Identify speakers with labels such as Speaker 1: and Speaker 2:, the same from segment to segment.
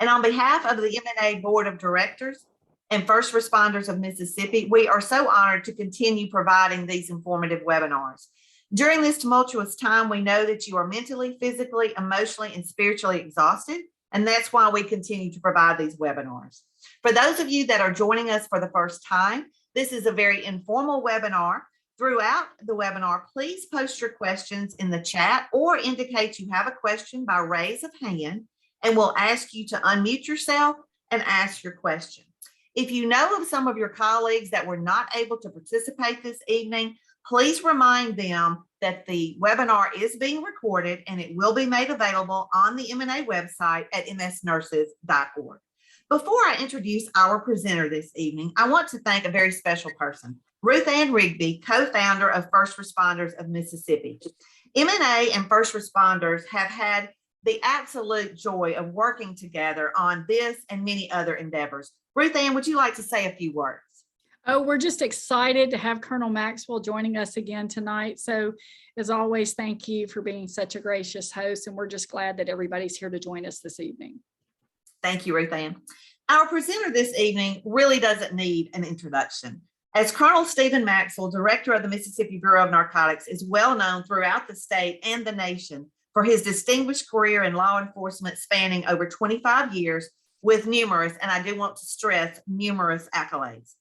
Speaker 1: And on behalf of the M&A Board of Directors and First Responders of Mississippi, we are so honored to continue providing these informative webinars. During this tumultuous time, we know that you are mentally, physically, emotionally, and spiritually exhausted, and that's why we continue to provide these webinars. For those of you that are joining us for the first time, this is a very informal webinar. Throughout the webinar, please post your questions in the chat or indicate you have a question by raise of hand, and we'll ask you to unmute yourself and ask your question. If you know of some of your colleagues that were not able to participate this evening, please remind them that the webinar is being recorded and it will be made available on the M&A website at msnurses.org. Before I introduce our presenter this evening, I want to thank a very special person, Ruth Ann Rigby, co-founder of First Responders of Mississippi. M&A and First Responders have had the absolute joy of working together on this and many other endeavors. Ruth Ann, would you like to say a few words?
Speaker 2: Oh, we're just excited to have Colonel Maxwell joining us again tonight. So as always, thank you for being such a gracious host. And we're just glad that everybody's here to join us this evening.
Speaker 1: Thank you, Ruth Ann. Our presenter this evening really doesn't need an introduction. As Colonel Stephen Maxwell, Director of the Mississippi Bureau of Narcotics, is well known throughout the state and the nation for his distinguished career in law enforcement spanning over 25 years with numerous, and I do want to stress, numerous accolades.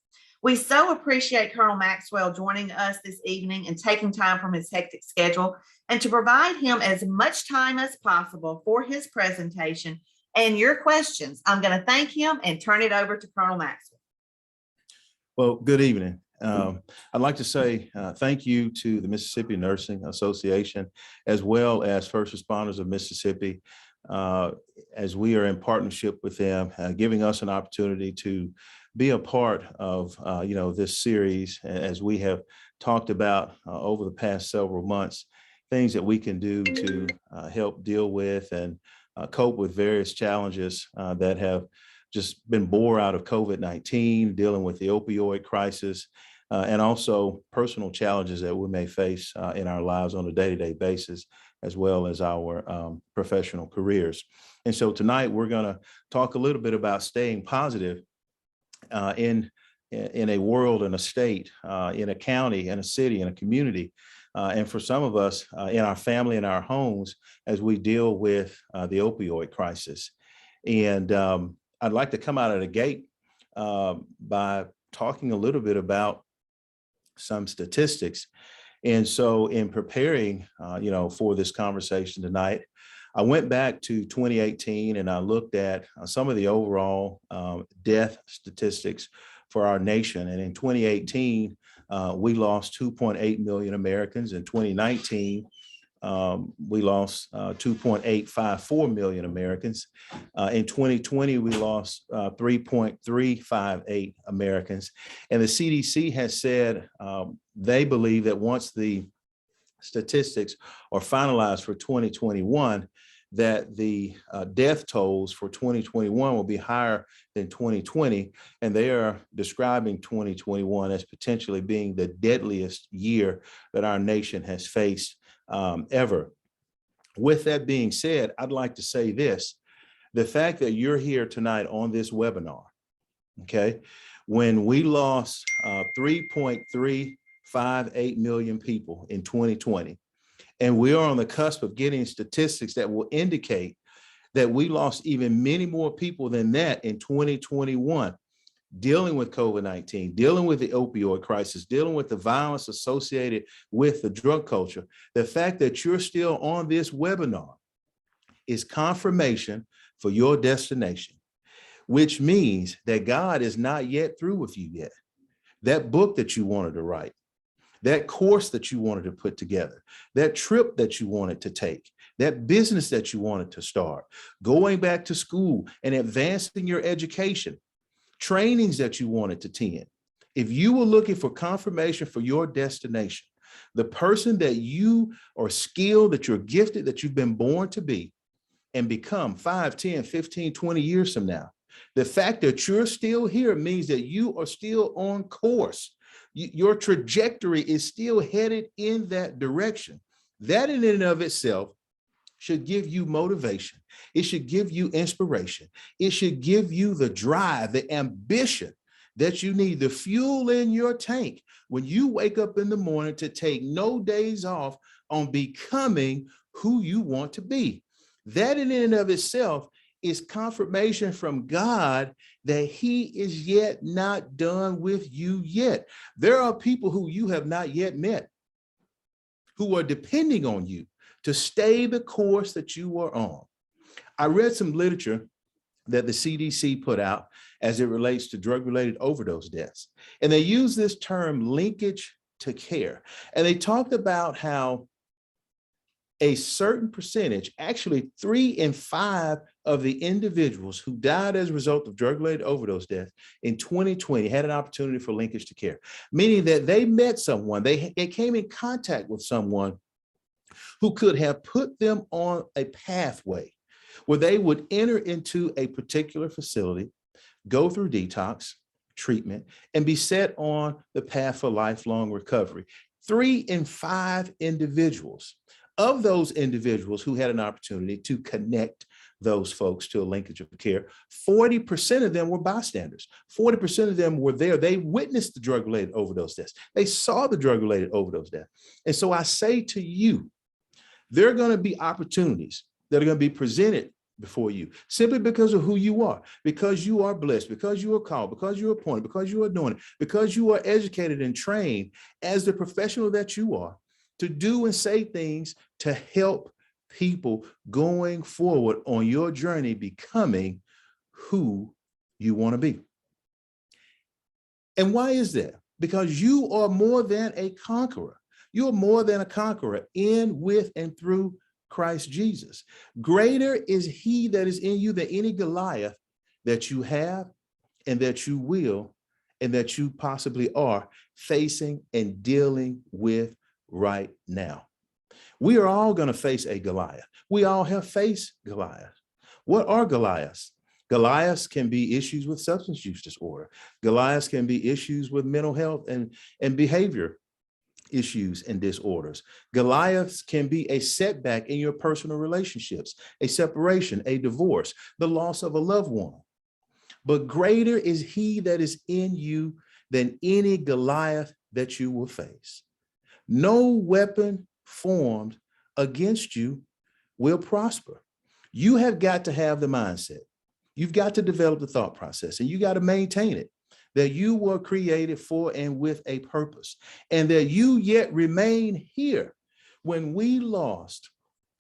Speaker 1: We so appreciate Colonel Maxwell joining us this evening and taking time from his hectic schedule, and to provide him as much time as possible for his presentation and your questions. I'm going to thank him and turn it over to Colonel Maxwell.
Speaker 3: Well, good evening. I'd like to say thank you to the Mississippi Nursing Association, as well as First Responders of Mississippi, as we are in partnership with them, giving us an opportunity to be a part of this series, as we have talked about over the past several months, things that we can do to help deal with and cope with various challenges that have just been born out of COVID-19, dealing with the opioid crisis, and also personal challenges that we may face in our lives on a day-to-day basis, as well as our professional careers. And so tonight we're going to talk a little bit about staying positive in a world, in a state, in a county, in a city, in a community, and for some of us in our family and our homes as we deal with the opioid crisis. And I'd like to come out of the gate by talking a little bit about some statistics. And so in preparing, for this conversation tonight, I went back to 2018 and I looked at some of the overall death statistics for our nation. And in 2018, we lost 2.8 million Americans. In 2019, we lost 2.854 million Americans. In 2020, we lost 3.358 Americans. And the CDC has said they believe that once the statistics are finalized for 2021, that the death tolls for 2021 will be higher than 2020. And they are describing 2021 as potentially being the deadliest year that our nation has faced ever. With that being said, I'd like to say this: the fact that you're here tonight on this webinar, okay, when we lost 3.358 million people in 2020, and we are on the cusp of getting statistics that will indicate that we lost even many more people than that in 2021, dealing with COVID-19, dealing with the opioid crisis, dealing with the violence associated with the drug culture. The fact that you're still on this webinar is confirmation for your destination, which means that God is not yet through with you yet. That book that you wanted to write, that course that you wanted to put together, that trip that you wanted to take, that business that you wanted to start, going back to school and advancing your education, trainings that you wanted to attend. If you were looking for confirmation for your destination, the person that you are skilled, that you're gifted, that you've been born to be and become 5, 10, 15, 20 years from now, the fact that you're still here means that you are still on course. Your trajectory is still headed in that direction. That in and of itself should give you motivation. It should give you inspiration. It should give you the drive, the ambition that you need, the fuel in your tank when you wake up in the morning to take no days off on becoming who you want to be. That in and of itself is confirmation from God that he is yet not done with you yet. There are people who you have not yet met who are depending on you to stay the course that you are on. I read some literature that the CDC put out as it relates to drug-related overdose deaths. And they use this term linkage to care. And they talked about how a certain percentage, actually 3 in 5 of the individuals who died as a result of drug-related overdose death in 2020 had an opportunity for linkage to care, meaning that they met someone, they came in contact with someone who could have put them on a pathway where they would enter into a particular facility, go through detox, treatment, and be set on the path for lifelong recovery. 3 in 5 individuals. Of those individuals who had an opportunity to connect those folks to a linkage of care, 40% of them were bystanders. 40% of them were there. They witnessed the drug-related overdose deaths. They saw the drug-related overdose death. And so I say to you, there are going to be opportunities that are going to be presented before you simply because of who you are, because you are blessed, because you are called, because you're appointed, because you are doing it, because you are educated and trained as the professional that you are to do and say things to help people going forward on your journey becoming who you want to be. And why is that? Because you are more than a conqueror. You are more than a conqueror in, with, and through Christ Jesus. Greater is he that is in you than any Goliath that you have and that you will and that you possibly are facing and dealing with right now. We are all going to face a Goliath. We all have faced Goliath. What are Goliaths? Goliaths can be issues with substance use disorder. Goliaths can be issues with mental health and behavior issues and disorders. Goliaths can be a setback in your personal relationships, a separation, a divorce, the loss of a loved one. But greater is he that is in you than any Goliath that you will face. No weapon formed against you will prosper. You have got to have the mindset. You've got to develop the thought process, and you got to maintain it, that you were created for and with a purpose, and that you yet remain here. When we lost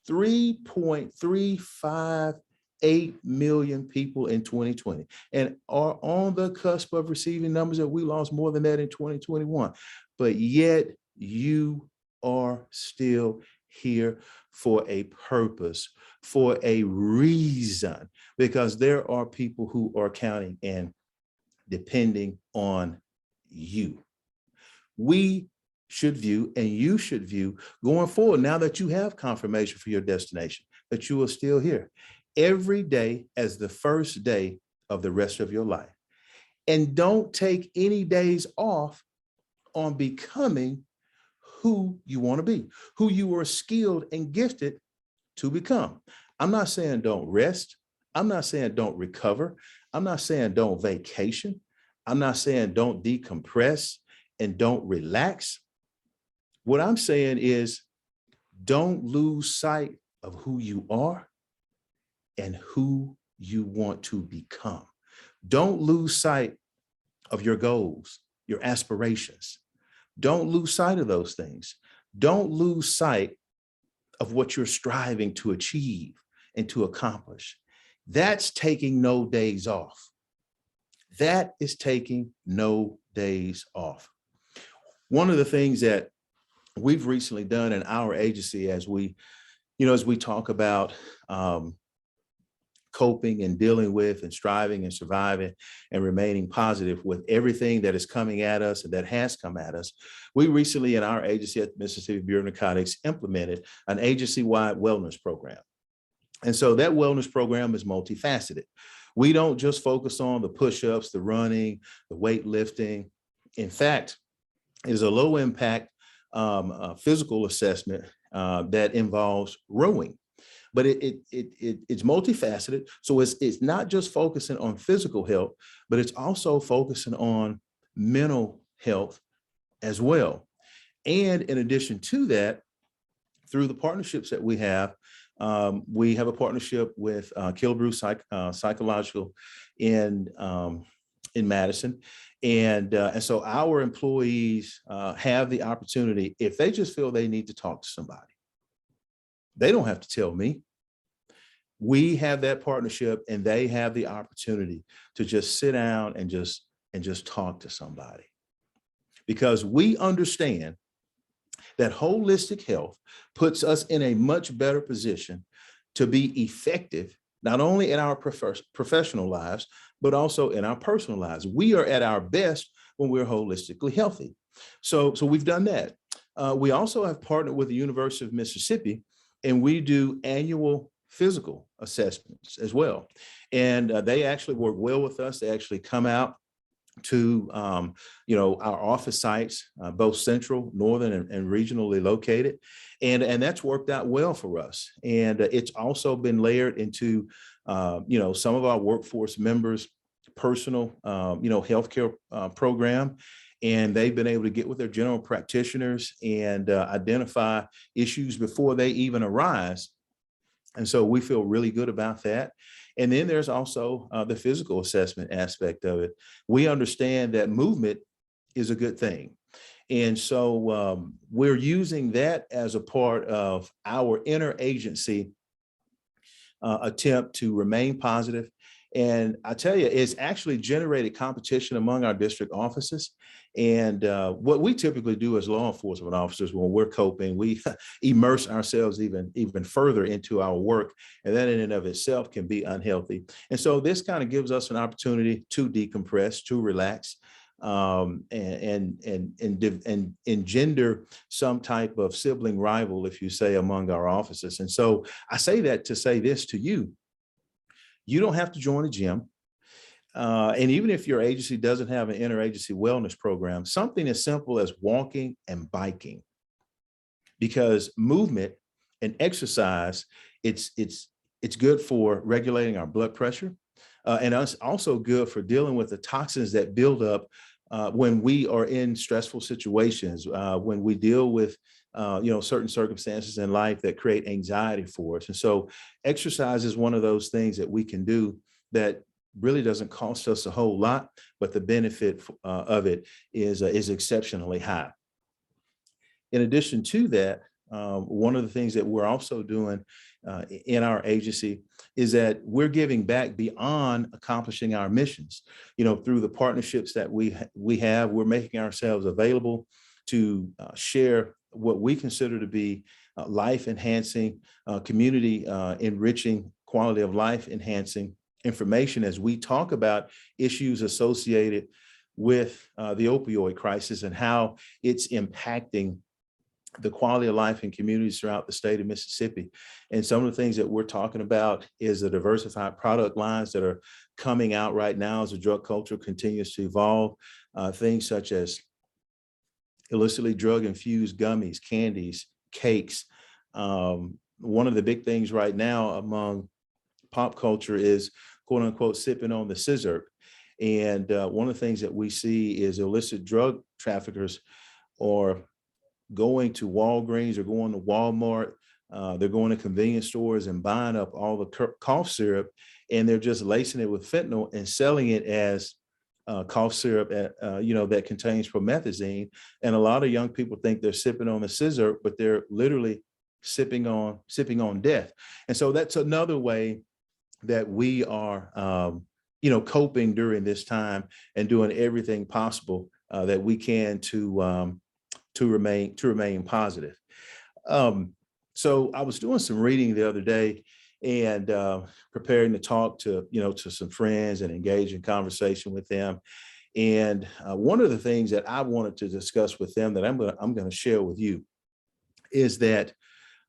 Speaker 3: 3.358 million people in 2020 and are on the cusp of receiving numbers that we lost more than that in 2021, but yet you are still here for a purpose, for a reason, because there are people who are counting and depending on you. We should view, and you should view going forward, now that you have confirmation for your destination, that you are still here every day as the first day of the rest of your life. And don't take any days off on becoming who you want to be, who you are skilled and gifted to become. I'm not saying don't rest. I'm not saying don't recover. I'm not saying don't vacation. I'm not saying don't decompress and don't relax. What I'm saying is don't lose sight of who you are and who you want to become. Don't lose sight of your goals, your aspirations. Don't lose sight of those things. Don't lose sight of what you're striving to achieve and to accomplish. That's taking no days off. That is taking no days off. One of the things that we've recently done in our agency as we talk about coping and dealing with and striving and surviving and remaining positive with everything that is coming at us and that has come at us, we recently in our agency at the Mississippi Bureau of Narcotics implemented an agency-wide wellness program. And so that wellness program is multifaceted. We don't just focus on the push-ups, the running, the weightlifting. In fact, it is a low impact physical assessment that involves rowing. but it's multifaceted. So it's not just focusing on physical health, but it's also focusing on mental health as well. And in addition to that, through the partnerships that we have a partnership with Kilbrew Psychological in Madison. And so our employees have the opportunity, if they just feel they need to talk to somebody, they don't have to tell me. We have that partnership, and they have the opportunity to just sit down and just talk to somebody, because we understand that holistic health puts us in a much better position to be effective, not only in our professional lives, but also in our personal lives. We are at our best when we're holistically healthy. So we've done that. We also have partnered with the University of Mississippi, and we do annual physical assessments as well. And they actually work well with us. They actually come out to our office sites, both central, northern, and regionally located. And that's worked out well for us. And it's also been layered into, some of our workforce members' personal, healthcare program. And they've been able to get with their general practitioners and identify issues before they even arise. And so we feel really good about that. And then there's also the physical assessment aspect of it. We understand that movement is a good thing. And so we're using that as a part of our interagency attempt to remain positive. And I tell you, it's actually generated competition among our district offices. And what we typically do as law enforcement officers when we're coping, we immerse ourselves even further into our work. And that in and of itself can be unhealthy. And so this kind of gives us an opportunity to decompress, to relax, and engender some type of sibling rival, if you say, among our officers. And so I say that to say this to you. You don't have to join a gym. And even if your agency doesn't have an interagency wellness program, something as simple as walking and biking, because movement and exercise, it's good for regulating our blood pressure. And it's also good for dealing with the toxins that build up when we are in stressful situations, when we deal with certain circumstances in life that create anxiety for us. And so exercise is one of those things that we can do that really doesn't cost us a whole lot, but the benefit of it is exceptionally high. In addition to that, one of the things that we're also doing in our agency is that we're giving back beyond accomplishing our missions. Through the partnerships that we have, we're making ourselves available to share what we consider to be life-enhancing, community enriching, quality of life enhancing information as we talk about issues associated with the opioid crisis and how it's impacting the quality of life in communities throughout the state of Mississippi. And some of the things that we're talking about is the diversified product lines that are coming out right now as the drug culture continues to evolve. Things such as illicitly drug-infused gummies, candies, cakes. One of the big things right now among pop culture is quote unquote sipping on the scissor. And one of the things that we see is illicit drug traffickers are going to Walgreens or going to Walmart. They're going to convenience stores and buying up all the cough syrup, and they're just lacing it with fentanyl and selling it as cough syrup that contains promethazine. And a lot of young people think they're sipping on the scissor, but they're literally sipping on death. And so that's another way that we are coping during this time and doing everything possible that we can to remain positive. So I was doing some reading the other day and preparing to talk to some friends and engage in conversation with them. And one of the things that I wanted to discuss with them that I'm going to share with you is that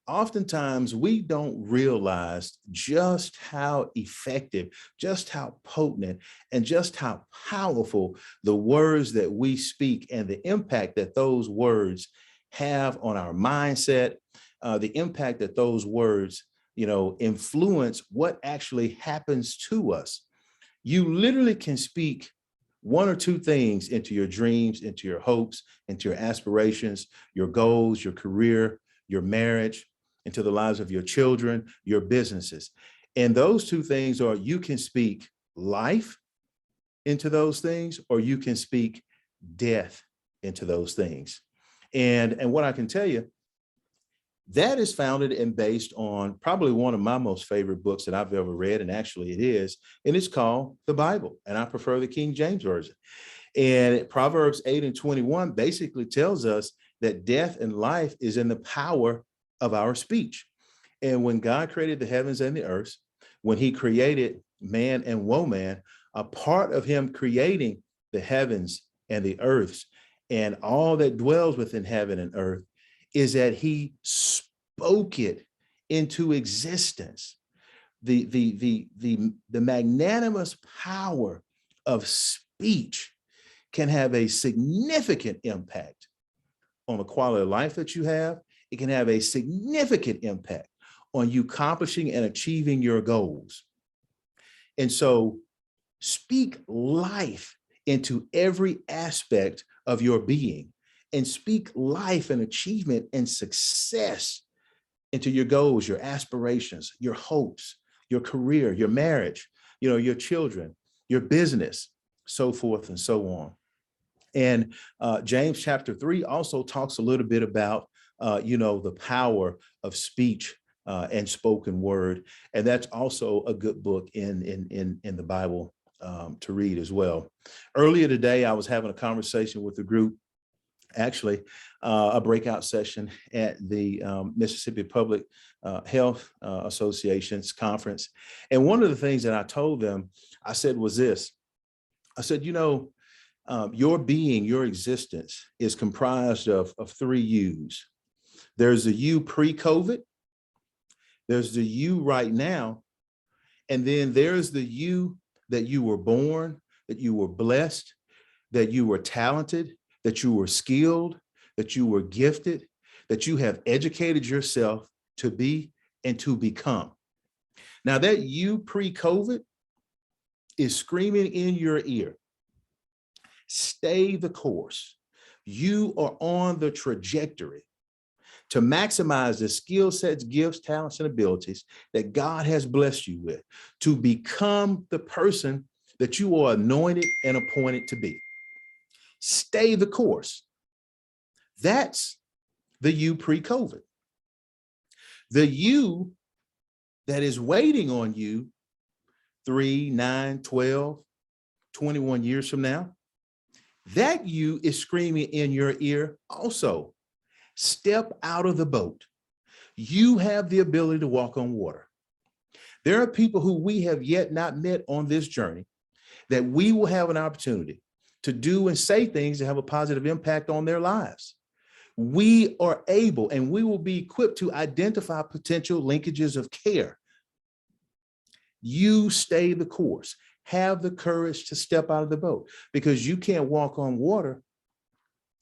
Speaker 3: oftentimes we don't realize just how effective, just how potent, and just how powerful the words that we speak and the impact that those words have on our mindset, the impact that those words influence what actually happens to us. You literally can speak one or two things into your dreams, into your hopes, into your aspirations, your goals, your career, your marriage, into the lives of your children, your businesses. And those two things are, you can speak life into those things, or you can speak death into those things. And what I can tell you, that is founded and based on probably one of my most favorite books that I've ever read, and actually it is, and it's called the Bible, and I prefer the King James Version. And Proverbs 8:21 basically tells us that death and life is in the power of our speech. And when God created the heavens and the earth, when he created man and woman, a part of him creating the heavens and the earths and all that dwells within heaven and earth is that he spoke it into existence. The magnanimous power of speech can have a significant impact on the quality of life that you have. It can have a significant impact on you accomplishing and achieving your goals. And so speak life into every aspect of your being, and speak life and achievement and success into your goals, your aspirations, your hopes, your career, your marriage, your children, your business, so forth and so on. And James chapter 3 also talks a little bit about, the power of speech and spoken word. And that's also a good book in the Bible to read as well. Earlier today, I was having a conversation with a group, actually a breakout session at the Mississippi Public Health Association's conference. And one of the things that I told them, I said was this. I said, your being, your existence is comprised of three yous. There's the you pre-COVID, there's the you right now, and then there's the you that you were born, that you were blessed, that you were talented, that you were skilled, that you were gifted, that you have educated yourself to be and to become. Now that you pre-COVID is screaming in your ear, stay the course. You are on the trajectory to maximize the skill sets, gifts, talents, and abilities that God has blessed you with, to become the person that you are anointed and appointed to be. Stay the course. That's the you pre-COVID. The you that is waiting on you 3, 9, 12, 21 years from now, that you is screaming in your ear also. Step out of the boat. You have the ability to walk on water. There are people who we have yet not met on this journey that we will have an opportunity to do and say things that have a positive impact on their lives. We are able and we will be equipped to identify potential linkages of care. You stay the course. Have the courage to step out of the boat, because you can't walk on water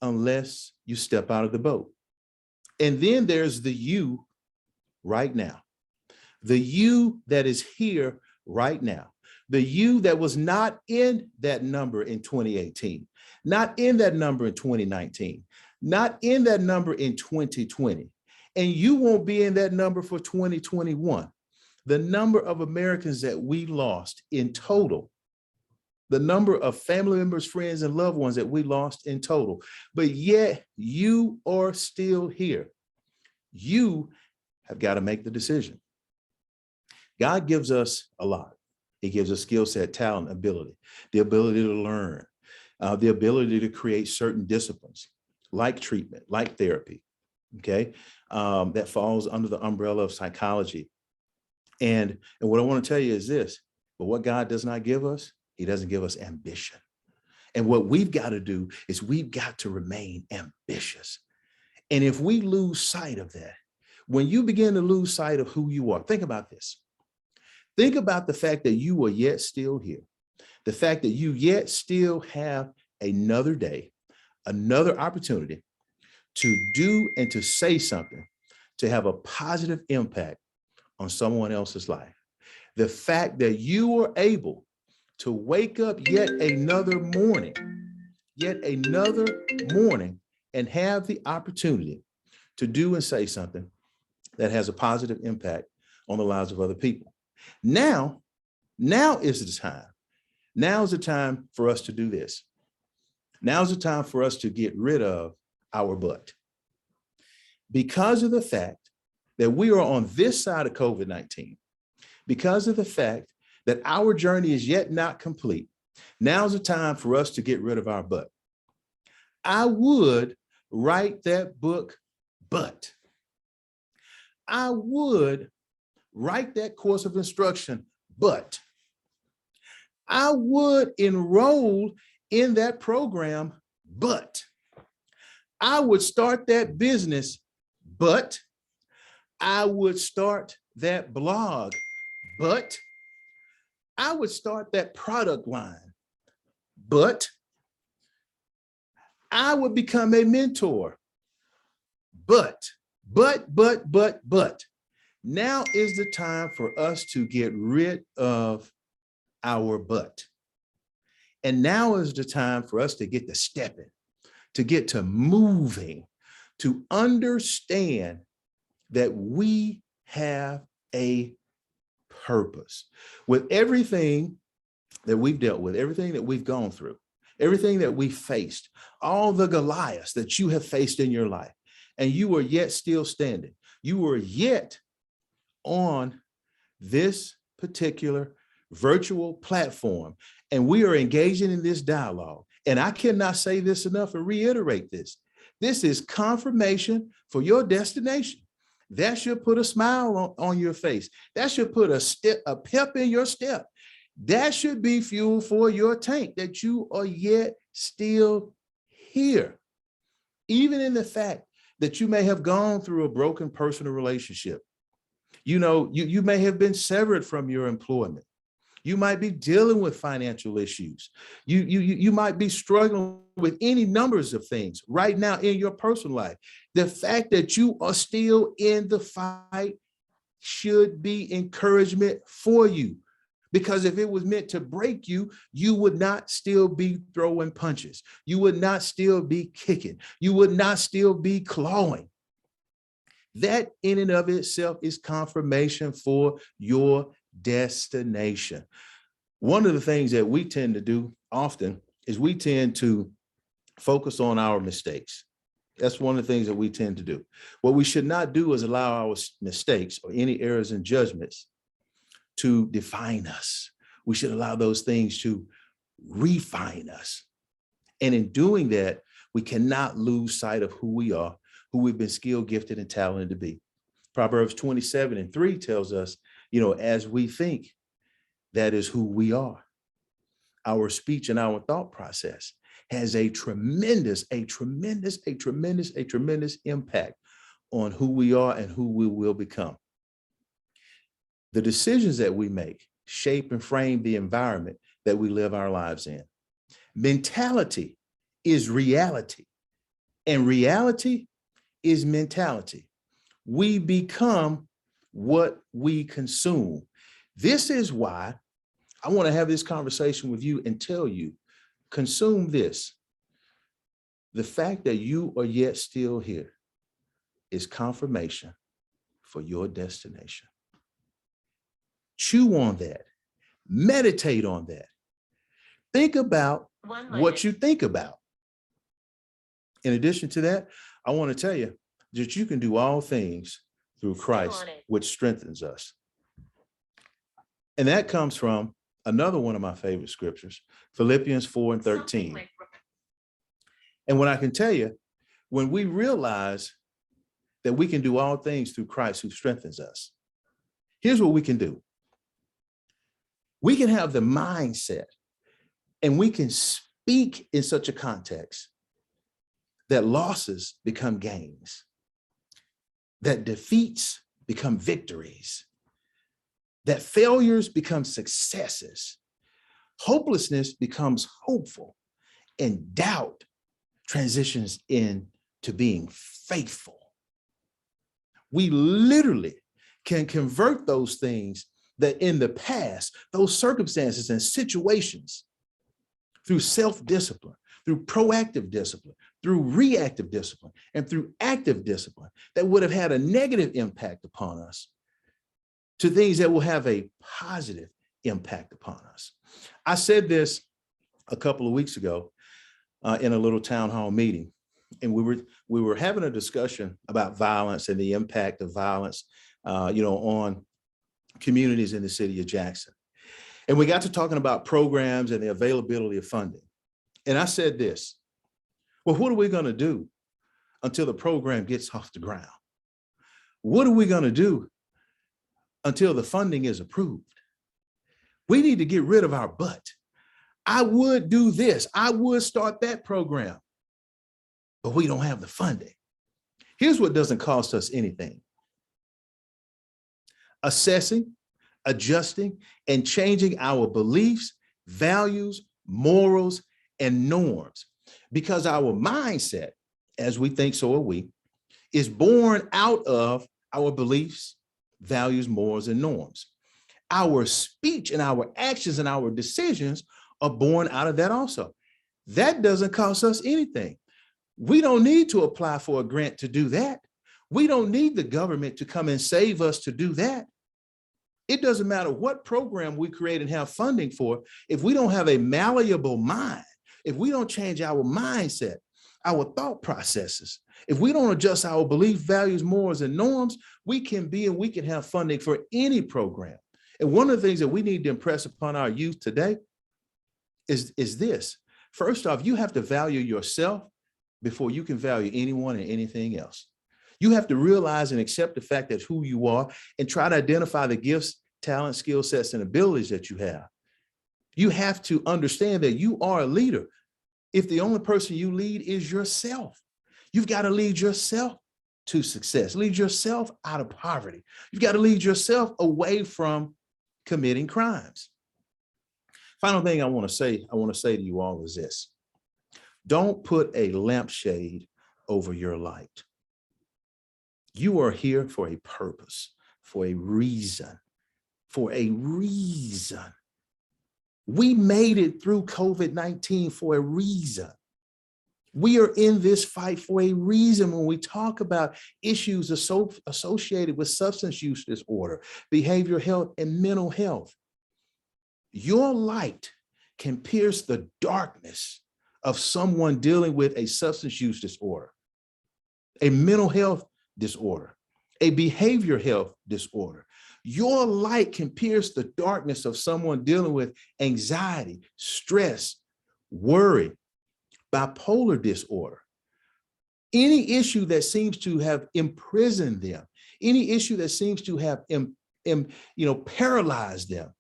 Speaker 3: unless you step out of the boat. And then there's the you right now, the you that is here right now, the you that was not in that number in 2018, not in that number in 2019, not in that number in 2020, and you won't be in that number for 2021. The number of Americans that we lost in total, the number of family members, friends, and loved ones that we lost in total, but yet you are still here. You have got to make the decision. God gives us a lot. He gives us skill set, talent, ability, the ability to learn, the ability to create certain disciplines like treatment, like therapy, okay, that falls under the umbrella of psychology. And what I want to tell you is this, but what God does not give us, he doesn't give us ambition. And what we've got to do is we've got to remain ambitious. And if we lose sight of that, when you begin to lose sight of who you are, think about this. Think about the fact that you are yet still here. The fact that you yet still have another day, another opportunity to do and to say something, to have a positive impact on someone else's life. The fact that you were able to wake up yet another morning, and have the opportunity to do and say something that has a positive impact on the lives of other people. Now is the time. Now is the time for us to do this. Now is the time for us to get rid of our butt. Because of the fact that we are on this side of COVID-19, because of the fact that our journey is yet not complete, now's the time for us to get rid of our butt. I would write that book, but I would write that course of instruction, but I would enroll in that program, but I would start that business, but I would start that blog, but I would start that product line, but I would become a mentor, but. Now is the time for us to get rid of our butt. And now is the time for us to get to stepping, to get to moving, to understand that we have a purpose. With everything that we've dealt with, everything that we've gone through, everything that we faced, all the Goliaths that you have faced in your life, and you are yet still standing. You are yet on this particular virtual platform, and we are engaging in this dialogue. And I cannot say this enough and reiterate this. This is confirmation for your destination. That should put a smile on your face. That should put a pep in your step. That should be fuel for your tank, that you are yet still here. Even in the fact that you may have gone through a broken personal relationship. You know, you may have been severed from your employment. You might be dealing with financial issues. You might be struggling with any numbers of things right now in your personal life. The fact that you are still in the fight should be encouragement for you. Because if it was meant to break you, you would not still be throwing punches. You would not still be kicking. You would not still be clawing. That in and of itself is confirmation for your destination. One of the things that we tend to do often is we tend to focus on our mistakes. That's one of the things that we tend to do. What we should not do is allow our mistakes or any errors and judgments to define us. We should allow those things to refine us. And in doing that, we cannot lose sight of who we are, who we've been skilled, gifted, and talented to be. Proverbs 27:3 tells us, as we think, that is who we are. Our speech and our thought process has a tremendous impact on who we are and who we will become. The decisions that we make shape and frame the environment that we live our lives in. Mentality is reality, and reality is mentality. We become what we consume. This is why I want to have this conversation with you and tell you, consume this. The fact that you are yet still here is confirmation for your destination. Chew on that. Meditate on that. Think about what you think about. In addition to that, I want to tell you that you can do all things through Christ, which strengthens us. And that comes from another one of my favorite scriptures, Philippians 4:13. And what I can tell you, when we realize that we can do all things through Christ who strengthens us, here's what we can do. We can have the mindset and we can speak in such a context that losses become gains, that defeats become victories, that failures become successes, hopelessness becomes hopeful, and doubt transitions into being faithful. We literally can convert those things that in the past, those circumstances and situations, through self-discipline, through proactive discipline, through reactive discipline, and through active discipline that would have had a negative impact upon us, to things that will have a positive impact upon us. I said this a couple of weeks ago in a little town hall meeting, and we were having a discussion about violence and the impact of violence, on communities in the city of Jackson. And we got to talking about programs and the availability of funding. And I said this, well, what are we going to do until the program gets off the ground? What are we going to do until the funding is approved? We need to get rid of our butt. I would do this. I would start that program, but we don't have the funding. Here's what doesn't cost us anything: assessing, adjusting, and changing our beliefs, values, morals, and norms. Because our mindset, as we think so are we, is born out of our beliefs, values, morals, and norms. Our speech and our actions and our decisions are born out of that also. That doesn't cost us anything. We don't need to apply for a grant to do that. We don't need the government to come and save us to do that. It doesn't matter what program we create and have funding for. If we don't have a malleable mind, if we don't change our mindset, our thought processes, if we don't adjust our belief, values, morals, and norms, we can have funding for any program. And one of the things that we need to impress upon our youth today is this. First off, you have to value yourself before you can value anyone and anything else. You have to realize and accept the fact that who you are and try to identify the gifts, talents, skill sets, and abilities that you have. You have to understand that you are a leader. If the only person you lead is yourself, you've got to lead yourself to success, lead yourself out of poverty. You've got to lead yourself away from committing crimes. Final thing I want to say to you all is this: don't put a lampshade over your light. You are here for a purpose, for a reason, for a reason. We made it through COVID-19 for a reason. We are in this fight for a reason. When we talk about issues associated with substance use disorder, behavioral health, and mental health, your light can pierce the darkness of someone dealing with a substance use disorder, a mental health disorder, a behavioral health disorder. Your light can pierce the darkness of someone dealing with anxiety, stress, worry, bipolar disorder. Any issue that seems to have imprisoned them, any issue that seems to have paralyzed them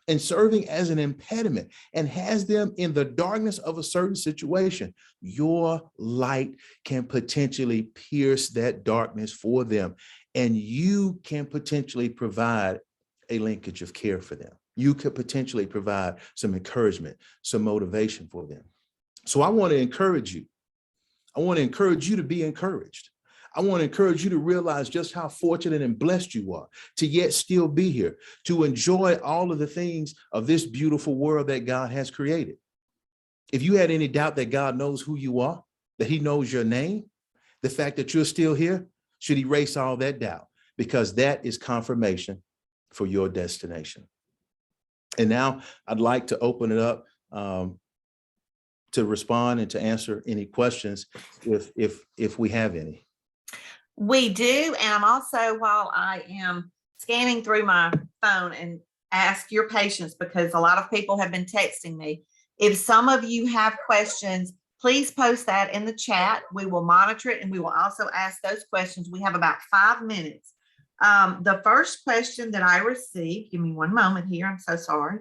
Speaker 3: and serving as an impediment and has them in the darkness of a certain situation, your light can potentially pierce that darkness for them. And you can potentially provide a linkage of care for them. You could potentially provide some encouragement, some motivation for them. So I want to encourage you. I want to encourage you to be encouraged. I want to encourage you to realize just how fortunate and blessed you are to yet still be here, to enjoy all of the things of this beautiful world that God has created. If you had any doubt that God knows who you are, that he knows your name, the fact that you're still here should erase all that doubt, because that is confirmation for your destination. And now I'd like to open it up to respond and to answer any questions if we have any.
Speaker 1: We do. And I'm also, while I am scanning through my phone, and ask your patience because a lot of people have been texting me. If some of you have questions, please post that in the chat. We will monitor it and we will also ask those questions. We have about 5 minutes. The first question that I received, give me one moment here. I'm so sorry.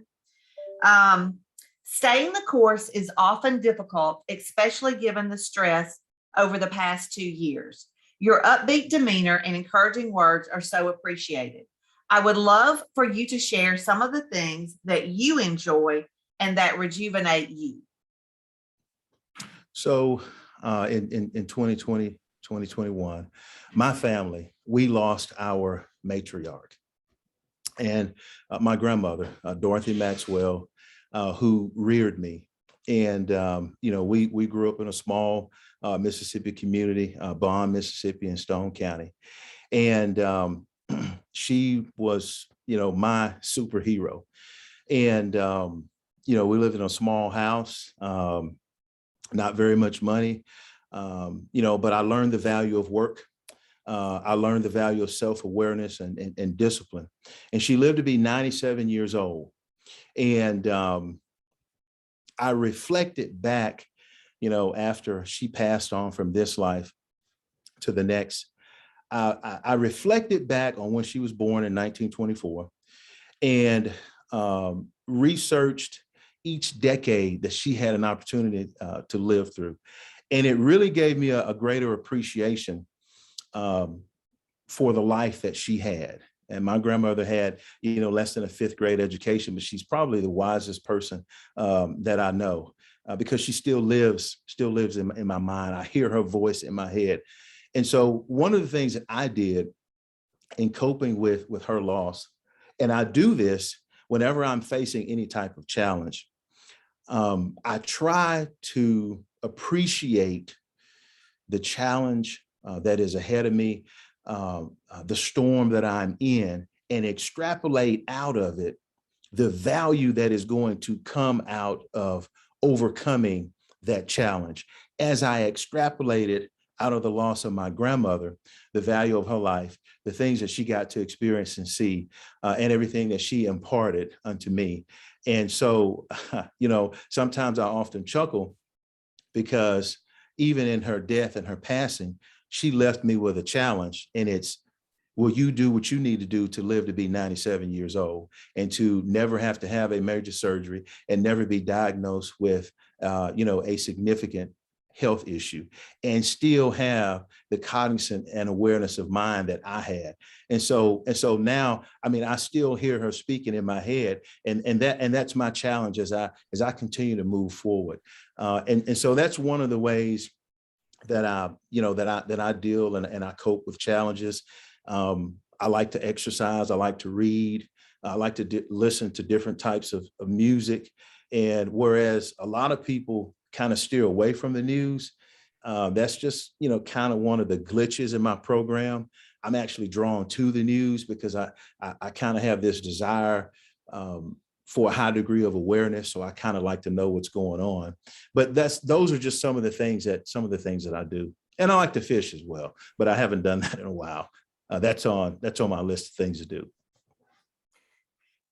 Speaker 1: Staying the course is often difficult, especially given the stress over the past 2 years. Your upbeat demeanor and encouraging words are so appreciated. I would love for you to share some of the things that you enjoy and that rejuvenate you.
Speaker 3: So in 2020, 2021, my family we lost our matriarch. And my grandmother, Dorothy Maxwell, who reared me. And, we grew up in a small Mississippi community, Bond, Mississippi, in Stone County. And she was, my superhero. And, we lived in a small house, not very much money, but I learned the value of work. I learned the value of self-awareness and discipline. And she lived to be 97 years old. And I reflected back, after she passed on from this life to the next. I reflected back on when she was born in 1924 and researched each decade that she had an opportunity to live through. And it really gave me a greater appreciation for the life that she had. And my grandmother had, less than a 5th grade education, but she's probably the wisest person that I know because she still lives in my mind. I hear her voice in my head. And so one of the things that I did in coping with her loss, and I do this whenever I'm facing any type of challenge, I try to appreciate the challenge that is ahead of me, the storm that I'm in, and extrapolate out of it the value that is going to come out of overcoming that challenge. As I extrapolated out of the loss of my grandmother, the value of her life, the things that she got to experience and see, and everything that she imparted unto me. And so, sometimes I often chuckle because even in her death and her passing, she left me with a challenge, and it's, will you do what you need to do to live to be 97 years old and to never have to have a major surgery and never be diagnosed with, a significant health issue and still have the cognizance and awareness of mind that I had. And so now, I still hear her speaking in my head, and that's my challenge as I continue to move forward. And so that's one of the ways that I deal and I cope with challenges. I like to exercise. I like to read. I like to listen to different types of music. And whereas a lot of people kind of steer away from the news, that's just, kind of one of the glitches in my program. I'm actually drawn to the news because I kind of have this desire for a high degree of awareness. So I kind of like to know what's going on. But those are just some of the things that I do. And I like to fish as well, but I haven't done that in a while. That's on my list of things to do.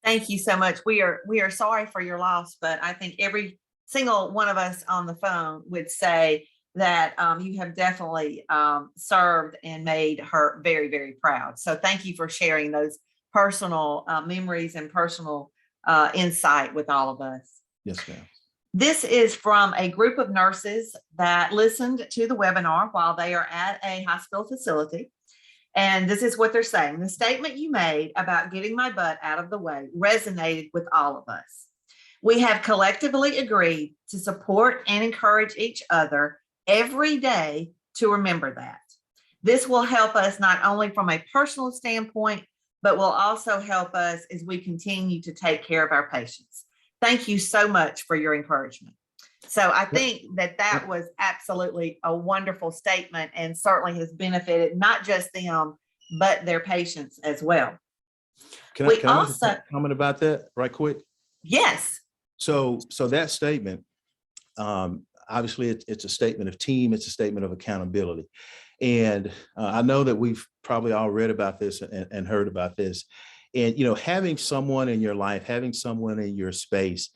Speaker 1: Thank you so much. We are sorry for your loss, but I think every single one of us on the phone would say that you have definitely served and made her very, very proud. So thank you for sharing those personal memories and personal insight with all of us.
Speaker 3: Yes, ma'am.
Speaker 1: This is from a group of nurses that listened to the webinar while they are at a hospital facility. And this is what they're saying. The statement you made about getting my butt out of the way resonated with all of us. We have collectively agreed to support and encourage each other every day to remember that. This will help us not only from a personal standpoint, but will also help us as we continue to take care of our patients. Thank you so much for your encouragement. So I think that was absolutely a wonderful statement and certainly has benefited not just them, but their patients as well.
Speaker 3: Can I also comment about that right quick?
Speaker 1: Yes.
Speaker 3: So that statement, obviously it's a statement of team, it's a statement of accountability. And I know that we've probably all read about this and heard about this. And, having someone in your life, having someone in your space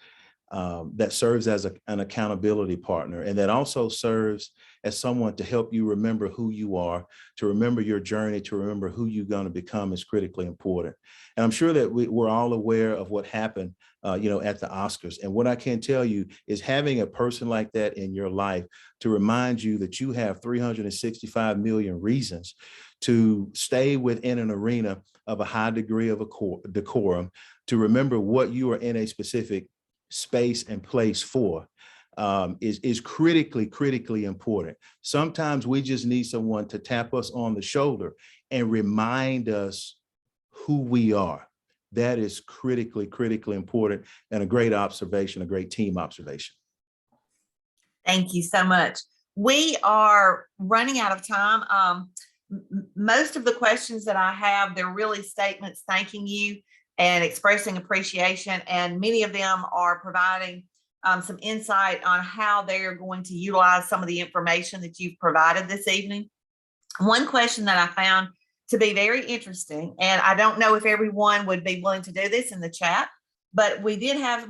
Speaker 3: that serves as an accountability partner, and that also serves as someone to help you remember who you are, to remember your journey, to remember who you're going to become is critically important. And I'm sure that we're all aware of what happened, at the Oscars. And what I can tell you is having a person like that in your life to remind you that you have 365 million reasons to stay within an arena of a high degree of decorum, to remember what you are in a specific space and place for, is critically important. Sometimes we just need someone to tap us on the shoulder and remind us who we are. That is critically important, and a great observation, a great team observation.
Speaker 1: Thank you so much. We are running out of time. Most of the questions that I have, they're really statements thanking you and expressing appreciation, and many of them are providing some insight on how they are going to utilize some of the information that you've provided this evening. One question that I found to be very interesting, and I don't know if everyone would be willing to do this in the chat, but we did have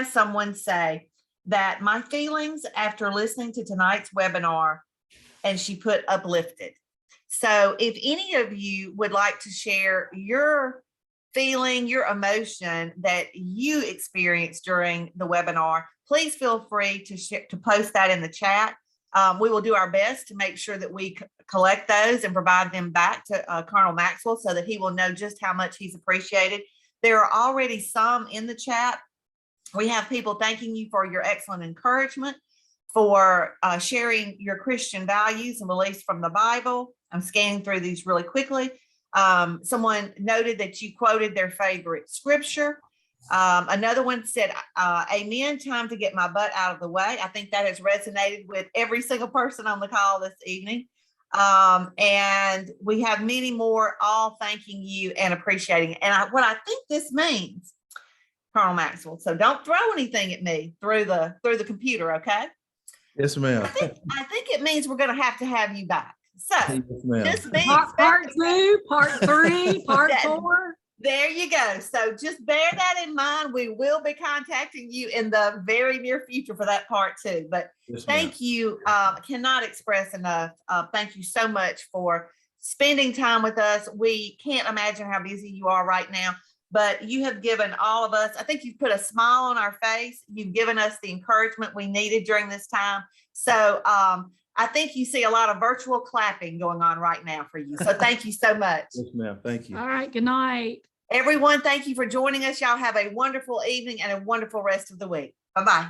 Speaker 1: someone say that my feelings after listening to tonight's webinar, and she put uplifted. So if any of you would like to share your feeling, your emotion that you experienced during the webinar, please feel free to post that in the chat. We will do our best to make sure that we collect those and provide them back to Colonel Maxwell so that he will know just how much he's appreciated. There are already some in the chat. We have people thanking you for your excellent encouragement, for sharing your Christian values and beliefs from the Bible. I'm scanning through these really quickly. Someone noted that you quoted their favorite scripture. Another one said, amen, time to get my butt out of the way. I think that has resonated with every single person on the call this evening. And we have many more all thanking you and appreciating it. And what I think this means, Colonel Maxwell, so don't throw anything at me through the computer, okay?
Speaker 3: Yes, ma'am.
Speaker 1: I think it means we're going to have you back. So
Speaker 3: Yes,
Speaker 1: just be
Speaker 2: Part 2, part 3, part 4.
Speaker 1: There you go. So just bear that in mind. We will be contacting you in the very near future for that part 2. But
Speaker 3: yes,
Speaker 1: thank you. Cannot express enough. Thank you so much for spending time with us. We can't imagine how busy you are right now, but you have given all of us, I think you've put a smile on our face. You've given us the encouragement we needed during this time. So I think you see a lot of virtual clapping going on right now for you. So thank you so much.
Speaker 3: Yes, ma'am. Thank you.
Speaker 2: All right, good night.
Speaker 1: Everyone, thank you for joining us. Y'all have a wonderful evening and a wonderful rest of the week. Bye-bye.